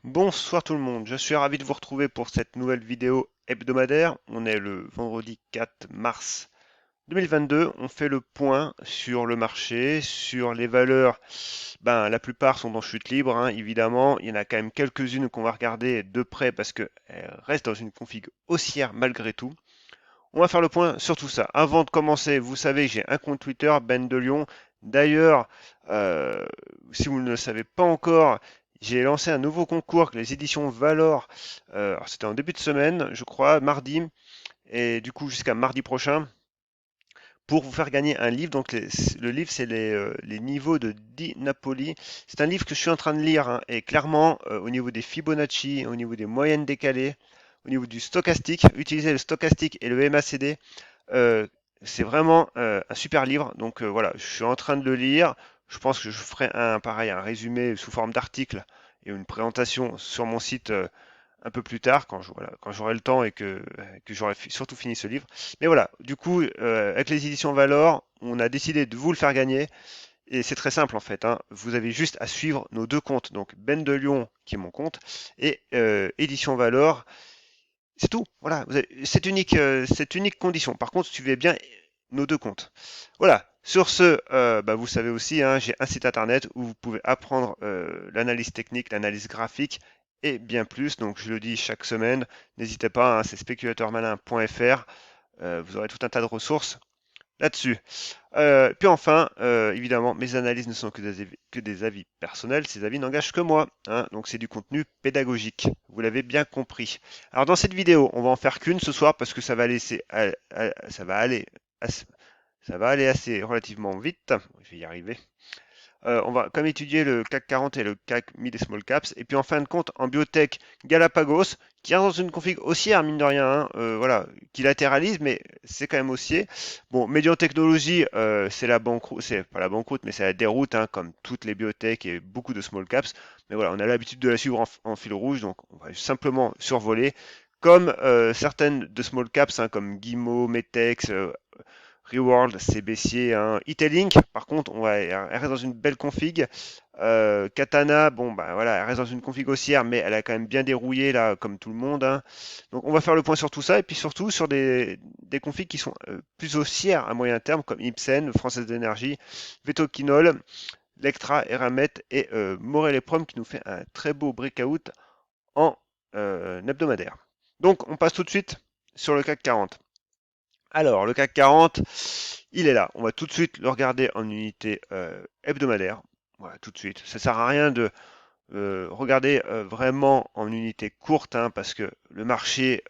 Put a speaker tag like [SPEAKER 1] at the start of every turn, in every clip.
[SPEAKER 1] Bonsoir tout le monde, je suis ravi de vous retrouver pour cette nouvelle vidéo hebdomadaire. On est le vendredi 4 mars 2022. On fait le point sur le marché, sur les valeurs. La plupart sont en chute libre, hein, évidemment. Il y en a quand même quelques-unes qu'on va regarder de près parce qu'elles restent dans une config haussière malgré tout. On va faire le point sur tout ça. Avant de commencer, vous savez que j'ai un compte Twitter, Ben de Lyon. D'ailleurs, euh, si vous ne le savez pas encore, j'ai lancé un nouveau concours, les éditions Valor. Alors c'était en début de semaine, je crois, mardi, et du coup jusqu'à mardi prochain, pour vous faire gagner un livre. Donc le livre, c'est les niveaux de Di Napoli. C'est un livre que je suis en train de lire, hein, et clairement, au niveau des Fibonacci, au niveau des moyennes décalées, au niveau du stochastique, utiliser le stochastique et le MACD. euh, c'est vraiment un super livre. Donc voilà, je suis en train de le lire. Je pense que je ferai pareil, un résumé sous forme d'article et une présentation sur mon site un peu plus tard, voilà, quand j'aurai le temps et que j'aurai surtout fini ce livre. Mais voilà, du coup, avec les éditions Valor, on a décidé de vous le faire gagner. Et c'est très simple en fait, hein. Vous avez juste à suivre nos deux comptes, donc Ben de Lyon, qui est mon compte, et Édition Valor. C'est tout. Voilà, cette unique condition. Par contre, suivez bien nos deux comptes. Voilà. Sur ce, vous savez aussi, hein, j'ai un site internet où vous pouvez apprendre l'analyse technique, l'analyse graphique et bien plus. Donc, je le dis chaque semaine. N'hésitez pas, hein, c'est spéculateurmalin.fr. Vous aurez tout un tas de ressources là-dessus. Puis enfin, évidemment, mes analyses ne sont que des avis personnels, ces avis n'engagent que moi, hein, donc c'est du contenu pédagogique, vous l'avez bien compris. Alors dans cette vidéo, on va en faire qu'une ce soir parce que assez, ça va aller assez relativement vite, je vais y arriver. On va comme étudier le CAC 40 et le CAC Mid et Small Caps. Et puis en fin de compte, en biotech, Galapagos, qui est dans une config haussière, mine de rien, hein, voilà, qui latéralise, mais c'est quand même haussier. Bon, Median Technologies, c'est la banqueroute, c'est pas la banqueroute, mais c'est la déroute, hein, comme toutes les biotech et beaucoup de small caps. Mais voilà, on a l'habitude de la suivre en fil rouge, donc on va simplement survoler. Comme certaines de small caps, hein, comme Guimau, Metex, Reworld, c'est baissier, hein. Itelink, par contre, elle reste dans une belle config. Katana, bon, bah voilà, elle reste dans une config haussière, mais elle a quand même bien dérouillé, là, comme tout le monde, hein. Donc, on va faire le point sur tout ça, et puis surtout sur des configs qui sont plus haussières à moyen terme, comme Ipsen, Française d'Énergie, Vetoquinol, Lectra, Eramet et Morel et Prom, qui nous fait un très beau breakout en hebdomadaire. Donc, on passe tout de suite sur le CAC 40. Alors, le CAC 40, il est là. On va tout de suite le regarder en unité hebdomadaire. Voilà, tout de suite. Ça sert à rien de regarder vraiment en unité courte, hein, parce que le marché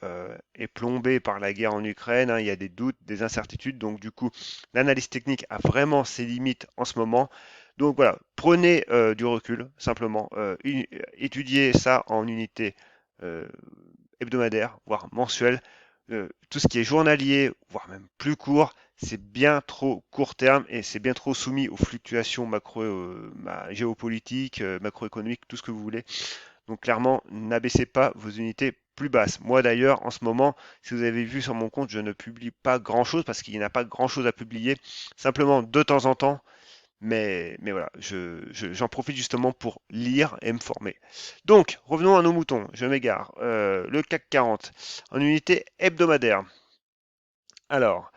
[SPEAKER 1] est plombé par la guerre en Ukraine, hein. Il y a des doutes, des incertitudes. Donc, du coup, l'analyse technique a vraiment ses limites en ce moment. Donc, voilà, prenez du recul, simplement. Étudiez ça en unité euh, hebdomadaire, voire mensuelle. Tout ce qui est journalier, voire même plus court, c'est bien trop court terme et c'est bien trop soumis aux fluctuations géopolitiques, macroéconomiques, tout ce que vous voulez. Donc clairement, n'abaissez pas vos unités plus basses. Moi d'ailleurs, en ce moment, si vous avez vu sur mon compte, je ne publie pas grand-chose parce qu'il n'y a pas grand-chose à publier. Simplement de temps en temps, mais voilà, j'en profite justement pour lire et me former. Donc, revenons à nos moutons, je m'égare. Le CAC 40 en unité hebdomadaire. Alors,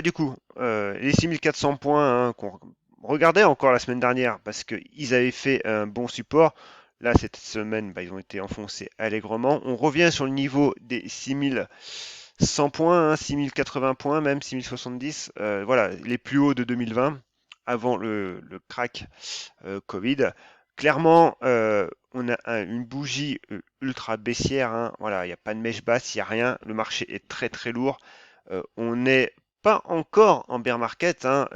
[SPEAKER 1] du coup, les 6400 points, hein, qu'on regardait encore la semaine dernière parce qu'ils avaient fait un bon support. Là, cette semaine, ils ont été enfoncés allègrement. On revient sur le niveau des 6100 points, hein, 6080 points, même 6070. Voilà, les plus hauts de 2020, avant le crack Covid. Clairement, on a une bougie ultra baissière, hein. Voilà, il n'y a pas de mèche basse, il n'y a rien. Le marché est très très lourd. On n'est pas encore en bear market, hein.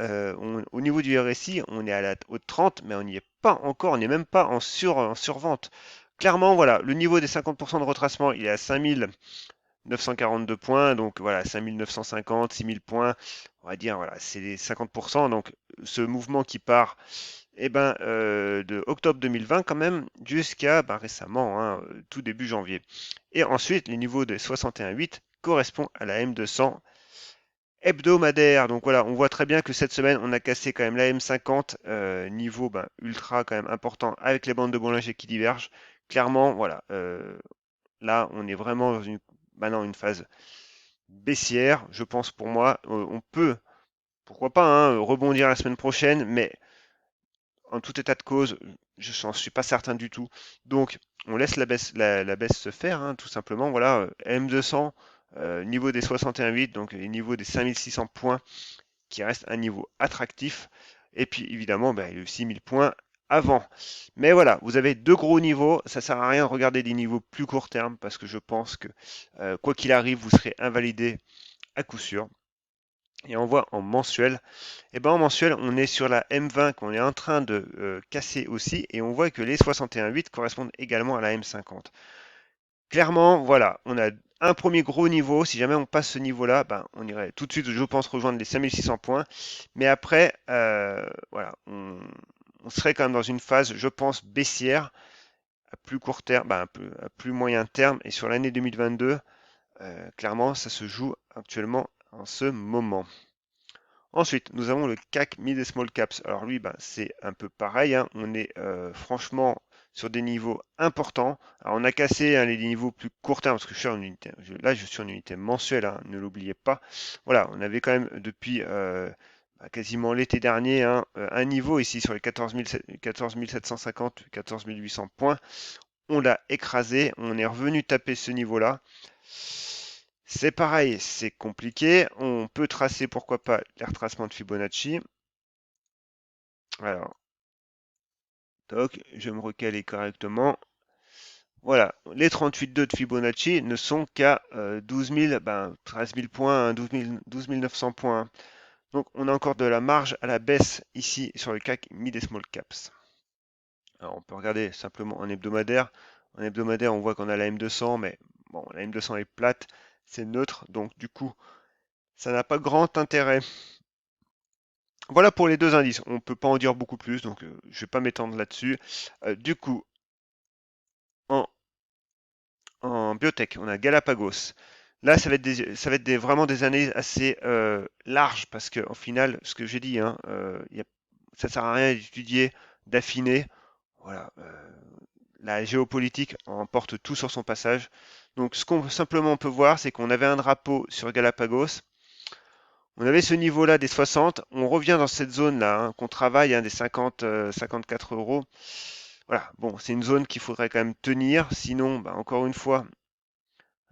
[SPEAKER 1] Au niveau du RSI, on est à la haute 30, mais on n'y est pas encore, on n'est même pas en survente. Clairement, voilà, le niveau des 50% de retracement, il est à 5942 points, donc voilà, 5950, 6000 points, on va dire, voilà, c'est les 50%. Donc ce mouvement qui part de octobre 2020 quand même jusqu'à récemment, hein, tout début janvier. Et ensuite, les niveaux de 61,8 correspond à la M200 hebdomadaire. Donc voilà, on voit très bien que cette semaine, on a cassé quand même la M50, niveau ultra quand même important avec les bandes de Bollinger qui divergent. clairement, voilà, là, on est vraiment dans maintenant une phase baissière. Je pense pour moi, on peut, pourquoi pas, hein, rebondir la semaine prochaine, mais en tout état de cause, je n'en suis pas certain du tout. Donc, on laisse la baisse se faire, hein, tout simplement. Voilà, M200, niveau des 61,8, donc niveau des 5600 points, qui reste un niveau attractif. Et puis, évidemment, ben, le 6000 points avant. Mais voilà, vous avez deux gros niveaux. Ça sert à rien de regarder des niveaux plus court terme, parce que je pense que, quoi qu'il arrive, vous serez invalidé à coup sûr. Et on voit en mensuel, et ben en mensuel, on est sur la M20 qu'on est en train de casser aussi, et on voit que les 61,8 correspondent également à la M50. Clairement, voilà, on a un premier gros niveau. Si jamais on passe ce niveau-là, ben, on irait tout de suite, je pense, rejoindre les 5600 points. Mais après, voilà, on serait quand même dans une phase, je pense, baissière à plus court terme, ben, un peu, à plus moyen terme. Et sur l'année 2022, clairement, ça se joue actuellement en ce moment. Ensuite, nous avons le CAC Mid et Small Caps. Alors lui, ben, c'est un peu pareil, hein. On est franchement sur des niveaux importants. Alors on a cassé, hein, les niveaux plus court terme, parce que je suis en unité, là je suis en unité mensuelle, hein, ne l'oubliez pas. Voilà, on avait quand même depuis quasiment l'été dernier, hein, un niveau ici sur les 14 750, 14 800 points. On l'a écrasé, on est revenu taper ce niveau-là. C'est pareil, c'est compliqué. On peut tracer, pourquoi pas, les retracements de Fibonacci. Alors, toc, je vais me recaler correctement. Voilà, les 38,2 de Fibonacci ne sont qu'à 12 000, ben, 13 000 points, hein, 12 900 points, hein. Donc, on a encore de la marge à la baisse ici sur le CAC Mid et Small Caps. Alors, on peut regarder simplement en hebdomadaire. En hebdomadaire, on voit qu'on a la M200, mais bon, la M200 est plate, c'est neutre, donc du coup, ça n'a pas grand intérêt. Voilà pour les deux indices. On ne peut pas en dire beaucoup plus, donc je ne vais pas m'étendre là-dessus. Du coup, en, en biotech, on a Galapagos. Là, ça va être vraiment des années assez larges, parce qu'au final, ce que j'ai dit, hein, ça sert à rien d'étudier, d'affiner. Voilà, la géopolitique emporte tout sur son passage. Donc, ce qu'on simplement peut voir, c'est qu'on avait un drapeau sur Galapagos. On avait ce niveau-là des 60, on revient dans cette zone-là, hein, qu'on travaille, hein, des 50, 54 euros. Voilà, bon, c'est une zone qu'il faudrait quand même tenir, sinon, bah, encore une fois,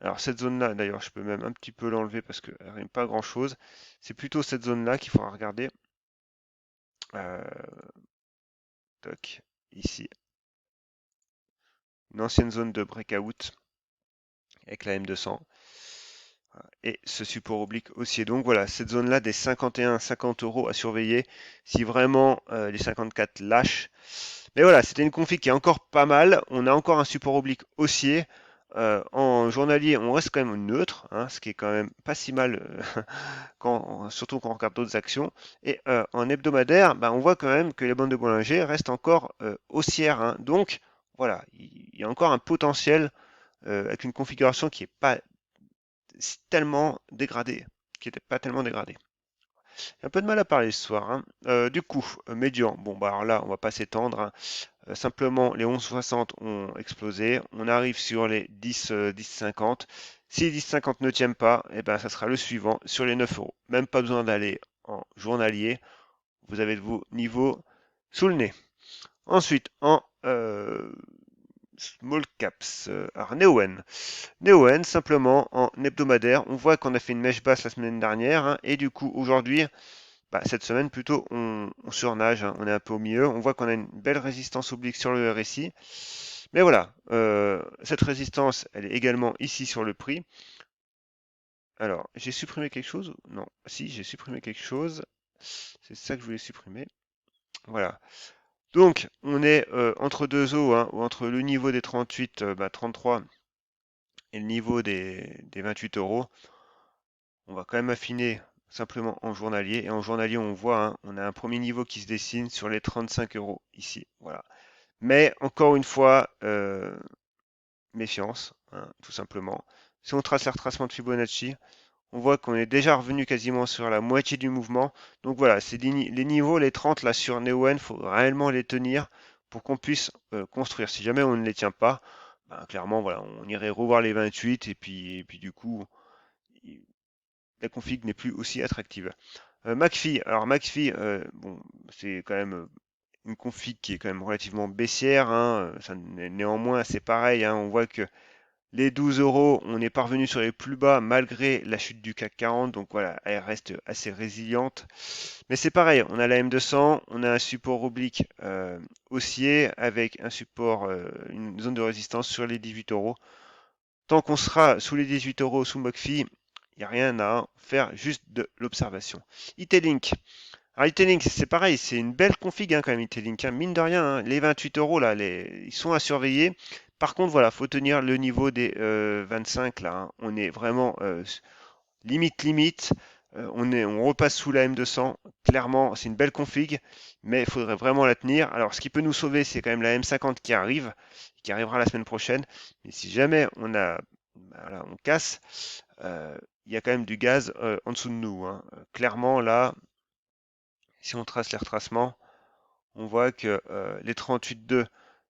[SPEAKER 1] alors cette zone-là, d'ailleurs, je peux même un petit peu l'enlever parce qu'elle rime pas grand-chose. C'est plutôt cette zone-là qu'il faudra regarder. Euh, Toc, ici, une ancienne zone de breakout avec la M200. Et ce support oblique haussier. Donc voilà, cette zone-là des 51-50 euros à surveiller si vraiment les 54 lâchent. Mais voilà, c'était une config qui est encore pas mal. On a encore un support oblique haussier. En journalier, on reste quand même neutre, hein, ce qui est quand même pas si mal, surtout quand on regarde d'autres actions. Et en hebdomadaire, bah, on voit quand même que les bandes de Bollinger restent encore haussières, hein. Donc voilà, il y a encore un potentiel avec une configuration qui n'est pas tellement dégradée, qui n'était pas tellement dégradée. J'ai un peu de mal à parler ce soir, hein. Du coup, médian, bon bah alors là, on va pas s'étendre, hein. Simplement, les 11,60 ont explosé. On arrive sur les 10, 10,50. Si les 10,50 ne tiennent pas, eh ben, ça sera le suivant sur les 9 euros. Même pas besoin d'aller en journalier. Vous avez vos niveaux sous le nez. Ensuite, en small caps, alors Neoen. Neoen, simplement en hebdomadaire, on voit qu'on a fait une mèche basse la semaine dernière, hein, et du coup, aujourd'hui, bah, cette semaine plutôt, on surnage, hein, on est un peu au milieu. On voit qu'on a une belle résistance oblique sur le RSI. Mais voilà, cette résistance, elle est également ici sur le prix. Alors, j'ai supprimé quelque chose? Non, si, j'ai supprimé quelque chose. C'est ça que je voulais supprimer. Voilà. Donc, on est entre deux eaux, hein, ou entre le niveau des 38, 33 et le niveau des 28 euros. On va quand même affiner simplement en journalier. Et en journalier, on voit, hein, on a un premier niveau qui se dessine sur les 35 euros ici. Voilà. Mais encore une fois, méfiance, hein, tout simplement. Si on trace les retracements de Fibonacci, on voit qu'on est déjà revenu quasiment sur la moitié du mouvement. Donc voilà, c'est les niveaux, les 30 là sur Neoen, il faut réellement les tenir pour qu'on puisse construire. Si jamais on ne les tient pas, ben, clairement, voilà, on irait revoir les 28 et puis du coup, la config n'est plus aussi attractive. McAfee, alors McAfee, bon, c'est quand même une config qui est quand même relativement baissière, hein, néanmoins, c'est pareil, hein, on voit que les 12 euros, on est parvenu sur les plus bas malgré la chute du CAC 40, donc voilà, elle reste assez résiliente. Mais c'est pareil, on a la M200, on a un support oblique haussier avec un support, une zone de résistance sur les 18 euros. Tant qu'on sera sous les 18 euros sous McPhee, il n'y a rien à faire, juste de l'observation. IT-Link. Alors IT-Link, c'est pareil, c'est une belle config hein, quand même IT-Link. Hein. Mine de rien, hein, les 28 euros là, ils sont à surveiller. Par contre, voilà, faut tenir le niveau des 25 là. Hein. On est vraiment limite. On repasse sous la M200. Clairement, c'est une belle config, mais il faudrait vraiment la tenir. Alors, ce qui peut nous sauver, c'est quand même la M50 qui arrivera la semaine prochaine. Mais si jamais voilà, on casse, il y a quand même du gaz en dessous de nous. Hein. Clairement, là, si on trace les retracements, on voit que les 38,2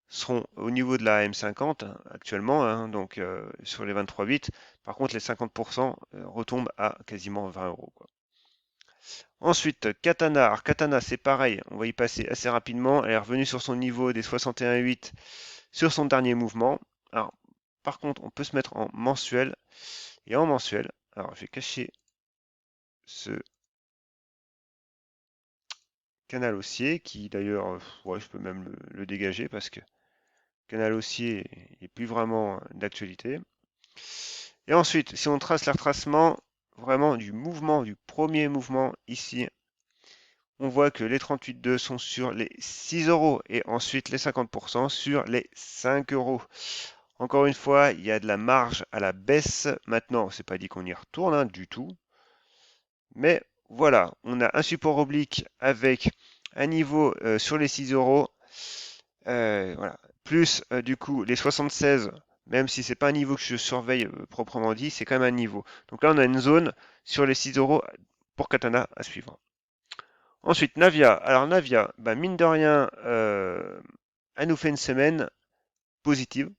[SPEAKER 1] seront au niveau de la M50 actuellement, hein, donc sur les 23,8. Par contre, les 50% retombent à quasiment 20 euros. Quoi. Ensuite, Katana. Alors, Katana, c'est pareil, on va y passer assez rapidement. Elle est revenue sur son niveau des 61,8 sur son dernier mouvement. Alors, par contre, on peut se mettre en mensuel. Et en mensuel, alors je vais cacher ce canal haussier qui d'ailleurs, ouais, je peux même le dégager parce que canal haussier n'est plus vraiment d'actualité. Et ensuite, si on trace les retracements vraiment du mouvement, du premier mouvement ici, on voit que les 38,2 sont sur les 6 euros et ensuite les 50% sur les 5 euros. Encore une fois, il y a de la marge à la baisse. Maintenant, c'est pas dit qu'on y retourne hein, du tout. Mais voilà, on a un support oblique avec un niveau sur les 6 euros. Voilà. Plus du coup les 76, même si c'est pas un niveau que je surveille proprement dit, c'est quand même un niveau. Donc là on a une zone sur les 6 euros pour Katana à suivre. Ensuite Navia. Alors Navia, bah, mine de rien, elle nous fait une semaine positive.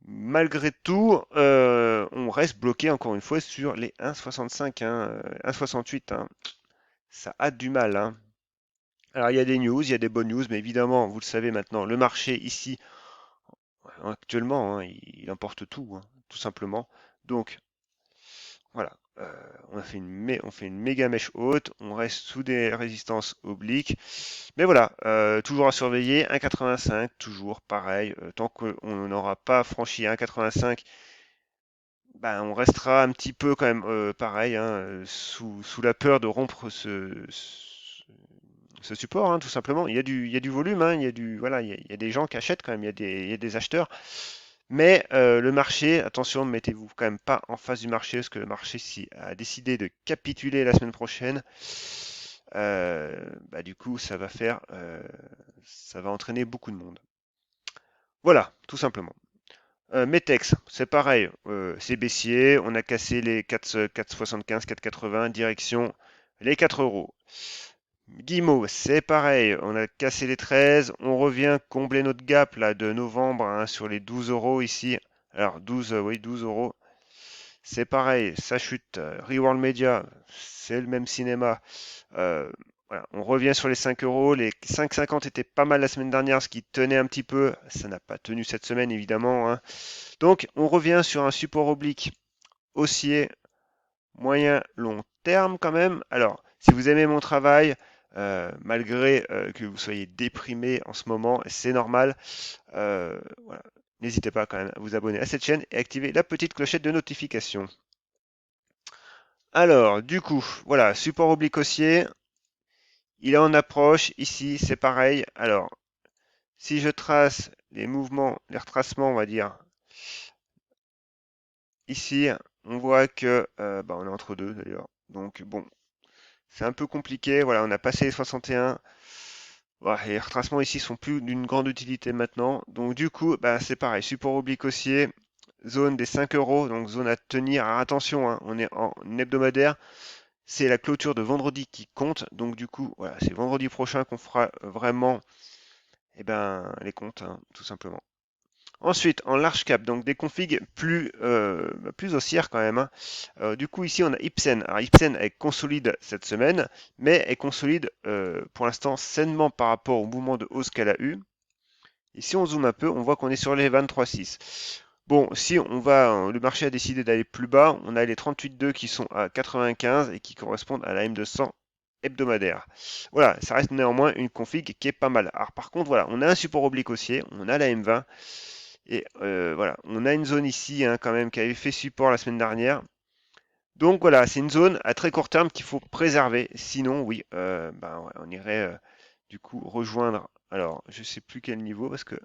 [SPEAKER 1] Malgré tout, on reste bloqué encore une fois sur les 1,65, hein, 1,68. Hein. Ça a du mal. Hein. Alors il y a des news, il y a des bonnes news, mais évidemment, vous le savez maintenant, le marché ici actuellement, hein, il emporte tout, hein, tout simplement. Donc, voilà, on fait une méga mèche haute, on reste sous des résistances obliques. Mais voilà, toujours à surveiller, 1,85, toujours pareil. Tant qu'on n'aura pas franchi 1,85, ben, on restera un petit peu quand même pareil, hein, sous la peur de rompre ce support, hein, tout simplement. Il y a du volume, hein, voilà, il y a des gens qui achètent quand même, il y a des acheteurs. Mais le marché, attention, ne mettez-vous quand même pas en face du marché, parce que le marché si, a décidé de capituler la semaine prochaine. Bah, du coup, ça va entraîner beaucoup de monde. Voilà, tout simplement. Metex, c'est pareil, c'est baissier, on a cassé les 4,75, 4,80, direction les 4 euros. Guimau, c'est pareil, on a cassé les 13, on revient combler notre gap là de novembre hein, sur les 12 euros ici. Alors 12, oui, 12 euros. C'est pareil, ça chute. Reworld Media, c'est le même cinéma. Euh, voilà, on revient sur les 5 euros. Les 5,50 étaient pas mal la semaine dernière, ce qui tenait un petit peu. Ça n'a pas tenu cette semaine, évidemment. Hein. Donc, on revient sur un support oblique haussier moyen long terme quand même. Alors, si vous aimez mon travail, malgré que vous soyez déprimé en ce moment, c'est normal. Voilà. N'hésitez pas quand même à vous abonner à cette chaîne et activer la petite clochette de notification. Alors, du coup, voilà, support oblique haussier, il est en approche. Ici, c'est pareil. Alors, si je trace les mouvements, les retracements, on va dire, ici, on voit que bah, on est entre deux d'ailleurs. Donc, bon, c'est un peu compliqué. Voilà, on a passé les 61. Voilà, et les retracements ici sont plus d'une grande utilité maintenant. Donc, du coup, bah, c'est pareil. Support oblique haussier, zone des 5 euros, donc zone à tenir. Alors, attention, hein, on est en hebdomadaire. C'est la clôture de vendredi qui compte. Donc, du coup, voilà, c'est vendredi prochain qu'on fera vraiment eh ben, les comptes, hein, tout simplement. Ensuite, en large cap, donc des configs plus haussières quand même, hein. Du coup, ici, on a Ipsen. Alors, Ipsen, elle consolide cette semaine, mais elle consolide pour l'instant sainement par rapport au mouvement de hausse qu'elle a eu. Et si on zoome un peu, on voit qu'on est sur les 23,6. Bon, si on va, le marché a décidé d'aller plus bas, on a les 38,2 qui sont à 95 et qui correspondent à la M200 hebdomadaire. Voilà, ça reste néanmoins une config qui est pas mal. Alors par contre, voilà, on a un support oblique haussier, on a la M20 et voilà, on a une zone ici hein, quand même qui avait fait support la semaine dernière. Donc voilà, c'est une zone à très court terme qu'il faut préserver. Sinon, oui, ben, ouais, on irait du coup rejoindre. Alors, je sais plus quel niveau parce que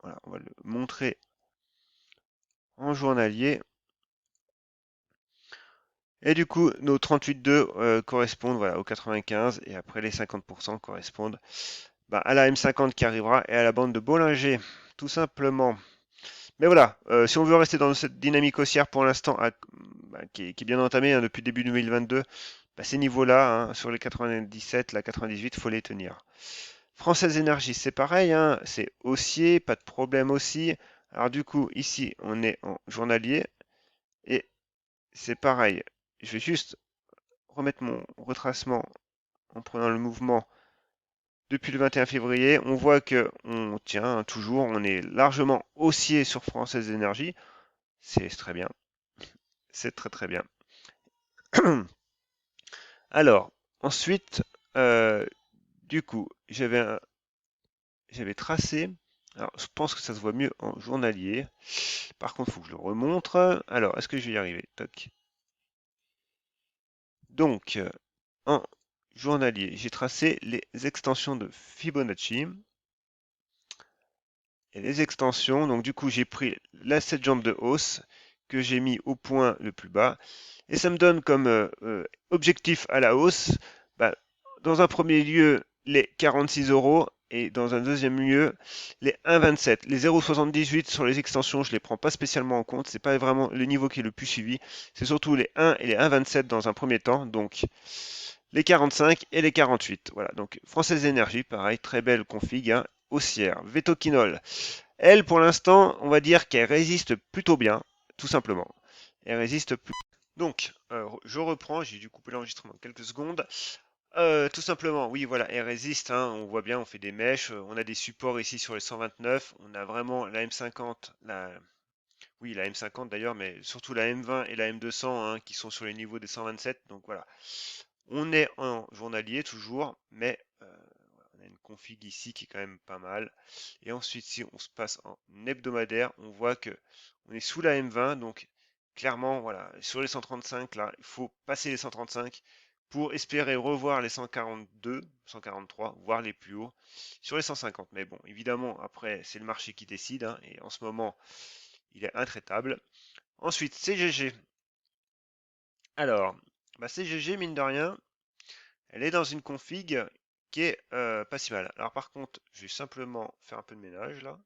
[SPEAKER 1] voilà, on va le montrer en journalier. Et du coup, nos 38,2 correspondent voilà, aux 95 et après les 50% correspondent bah, à la M50 qui arrivera et à la bande de Bollinger, tout simplement. Mais voilà, si on veut rester dans cette dynamique haussière pour l'instant bah, qui est bien entamée hein, depuis début 2022, bah, ces niveaux-là, hein, sur les 97, la 98, il faut les tenir. Française Énergie, c'est pareil, hein, c'est haussier, pas de problème aussi. Alors du coup, ici, on est en journalier et c'est pareil. Je vais juste remettre mon retracement en prenant le mouvement depuis le 21 février. On voit que on tient toujours, on est largement haussier sur Française Énergie. C'est très bien, c'est très très bien. Alors, ensuite, euh, du coup, j'avais tracé. Alors, je pense que ça se voit mieux en journalier. Par contre, il faut que je le remontre. Alors, est-ce que je vais y arriver? Toc. Donc, en journalier, j'ai tracé les extensions de Fibonacci. Et les extensions, donc du coup, j'ai pris cette jambe de hausse que j'ai mis au point le plus bas. Et ça me donne comme objectif à la hausse, bah, dans un premier lieu, les 46 euros et dans un deuxième lieu, les 1,27. Les 0,78 sur les extensions, je ne les prends pas spécialement en compte. C'est pas vraiment le niveau qui est le plus suivi. C'est surtout les 1 et les 1,27 dans un premier temps. Donc, les 45 et les 48. Voilà. Donc, Française Énergie, pareil, très belle config, hein, haussière. Vetoquinol. Elle, pour l'instant, on va dire qu'elle résiste plutôt bien, tout simplement. Elle résiste plus. Donc, je reprends, j'ai dû couper l'enregistrement quelques secondes. Tout simplement, oui, voilà, elle résiste, hein, on voit bien, on fait des mèches, on a des supports ici sur les 129, on a vraiment la M50, oui, la M50 d'ailleurs, mais surtout la M20 et la M200 hein, qui sont sur les niveaux des 127. Donc voilà, on est en journalier toujours, mais on a une config ici qui est quand même pas mal. Et ensuite, si on se passe en hebdomadaire, on voit que on est sous la M20, donc clairement, voilà, sur les 135, là, il faut passer les 135 pour espérer revoir les 142, 143, voire les plus hauts sur les 150. Mais bon, évidemment, après, c'est le marché qui décide, hein, et en ce moment, il est intraitable. Ensuite, CGG. Alors, bah, CGG, mine de rien, elle est dans une config qui est pas si mal. Alors par contre, je vais simplement faire un peu de ménage là.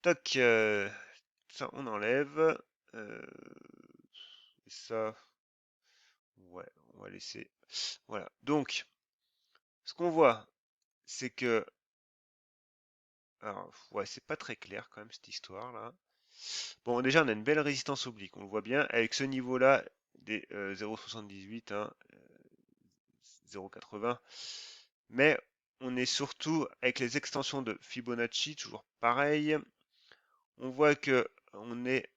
[SPEAKER 1] Toc, ça on enlève. Ça, ouais, on va laisser. Voilà. Donc, ce qu'on voit, c'est que, alors, ouais, c'est pas très clair quand même cette histoire là. Bon, déjà on a une belle résistance oblique, on le voit bien avec ce niveau-là des 0,78, hein, 0,80. Mais on est surtout avec les extensions de Fibonacci, toujours pareil. On voit que on est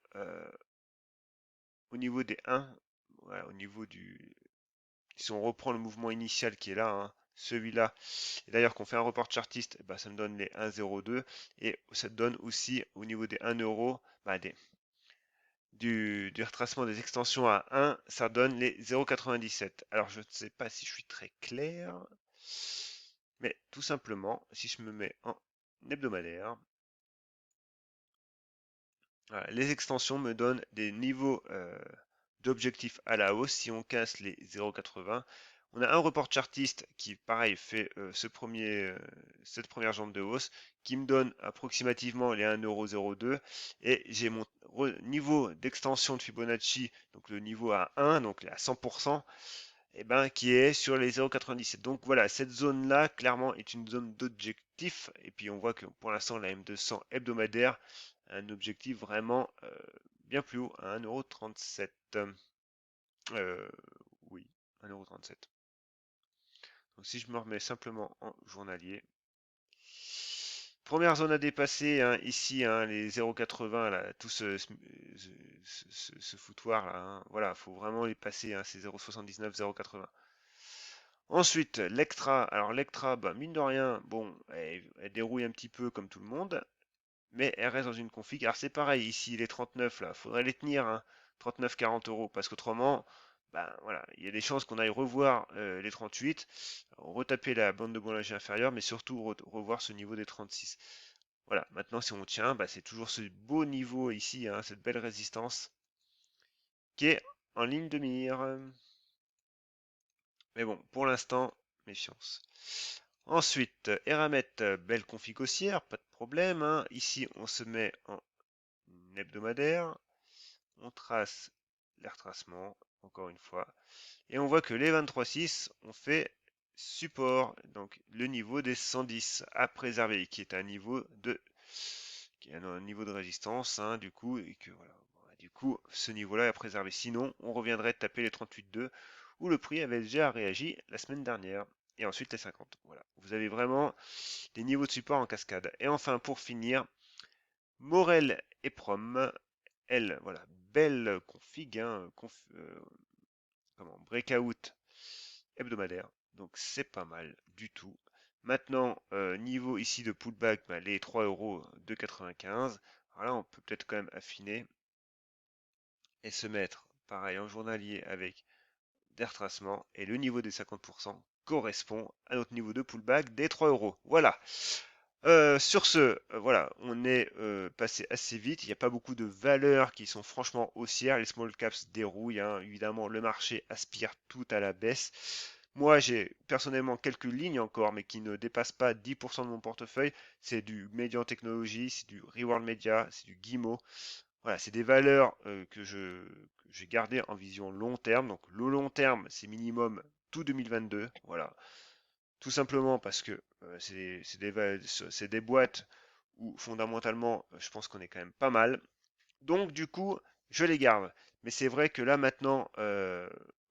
[SPEAKER 1] au niveau des 1, voilà, au niveau du... Si on reprend le mouvement initial qui est là, hein, celui-là, et d'ailleurs qu'on fait un report chartiste, bah, ça me donne les 1,02 et ça donne aussi au niveau des 1 euro, bah, du retracement des extensions à 1, ça donne les 0,97. Alors je ne sais pas si je suis très clair, mais tout simplement, si je me mets en hebdomadaire, voilà, les extensions me donnent des niveaux d'objectifs à la hausse si on casse les 0,80. On a un report chartiste qui, pareil, fait cette première jambe de hausse qui me donne approximativement les 1,02€ et j'ai mon niveau d'extension de Fibonacci, donc le niveau à 1, donc à 100%, et ben, qui est sur les 0,97. Donc voilà, cette zone-là, clairement, est une zone objectif. Et puis on voit que pour l'instant la M200 hebdomadaire a un objectif vraiment bien plus haut, à 1,37 €. Oui, 1,37 €. Donc si je me remets simplement en journalier, première zone à dépasser, hein, ici, hein, les 0,80, là, tout ce foutoir là, hein, voilà, faut vraiment les passer, hein, ces 0,79, 0,80. Ensuite, l'Ectra. Alors l'Ectra, bah, mine de rien, bon, elle dérouille un petit peu comme tout le monde, mais elle reste dans une config. Alors c'est pareil, ici les 39 là, faudrait les tenir, hein, 39-40 €, parce qu'autrement, ben voilà, il y a des chances qu'on aille revoir les 38, retaper la bande de Bollinger inférieure, mais surtout revoir ce niveau des 36. Voilà, maintenant si on tient, bah, c'est toujours ce beau niveau ici, hein, cette belle résistance qui est en ligne de mire. Mais bon, pour l'instant, méfiance. Ensuite, Eramet, belle config haussière, pas de problème, hein. Ici, on se met en hebdomadaire. On trace les retracements, encore une fois. Et on voit que les 23,6 ont fait support, donc le niveau des 110 à préserver, qui est un niveau de résistance, hein, du coup, et que voilà. Du coup, ce niveau-là est à préserver. Sinon, on reviendrait taper les 38,2 où le prix avait déjà réagi la semaine dernière. Et ensuite les 50. Voilà. Vous avez vraiment des niveaux de support en cascade. Et enfin, pour finir, Morel et Prom, elle, voilà, belle config, hein, breakout hebdomadaire. Donc c'est pas mal du tout. Maintenant, niveau ici de pullback, bah, les 3,295 €. Alors là, on peut peut-être quand même affiner et se mettre, pareil, en journalier avec des retracements. Et le niveau des 50% correspond à notre niveau de pullback des 3 €. Voilà. Sur ce, voilà, on est passé assez vite. Il n'y a pas beaucoup de valeurs qui sont franchement haussières. Les small caps dérouillent, hein. Évidemment, le marché aspire tout à la baisse. Moi, j'ai personnellement quelques lignes encore, mais qui ne dépassent pas 10% de mon portefeuille. C'est du Median Technology, c'est du Reward Media, c'est du Guimau. Voilà, c'est des valeurs que j'ai gardées en vision long terme. Donc, le long terme, c'est minimum tout 2022. Voilà. Tout simplement parce que c'est des boîtes où fondamentalement, je pense qu'on est quand même pas mal. Donc du coup, je les garde. Mais c'est vrai que là maintenant,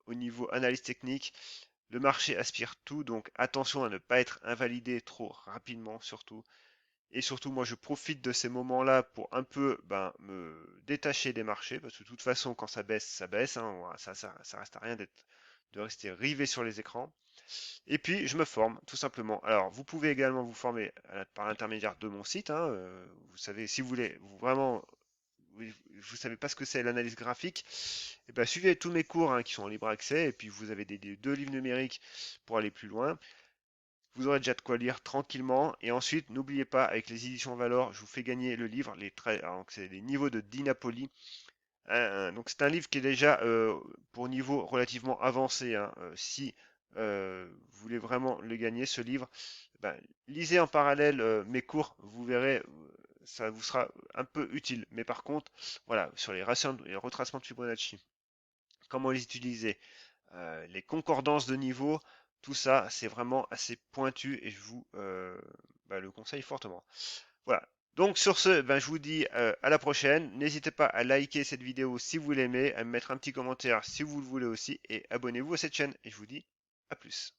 [SPEAKER 1] au niveau analyse technique, le marché aspire tout. Donc attention à ne pas être invalidé trop rapidement surtout. Et surtout, moi, je profite de ces moments-là pour un peu me détacher des marchés. Parce que de toute façon, quand ça baisse, hein. Ça reste à rien de rester rivé sur les écrans. Et puis, je me forme, tout simplement. Alors, vous pouvez également vous former par l'intermédiaire de mon site, hein. Vous savez, si vous voulez vraiment, vous savez pas ce que c'est l'analyse graphique, et ben, suivez tous mes cours, hein, qui sont en libre accès. Et puis, vous avez deux livres numériques pour aller plus loin. Vous aurez déjà de quoi lire tranquillement. Et ensuite, n'oubliez pas, avec les éditions Valor, je vous fais gagner le livre, c'est les niveaux de Di Napoli. Donc c'est un livre qui est déjà pour niveau relativement avancé, hein. Si vous voulez vraiment le gagner, ce livre, ben, lisez en parallèle mes cours, vous verrez, ça vous sera un peu utile. Mais par contre, voilà, sur les ratios et les retracements de Fibonacci, comment les utiliser, les concordances de niveau, tout ça, c'est vraiment assez pointu et je vous le conseille fortement. Voilà. Donc sur ce, ben, je vous dis à la prochaine. N'hésitez pas à liker cette vidéo si vous l'aimez, à me mettre un petit commentaire si vous le voulez aussi, et abonnez-vous à cette chaîne. Et je vous dis à plus.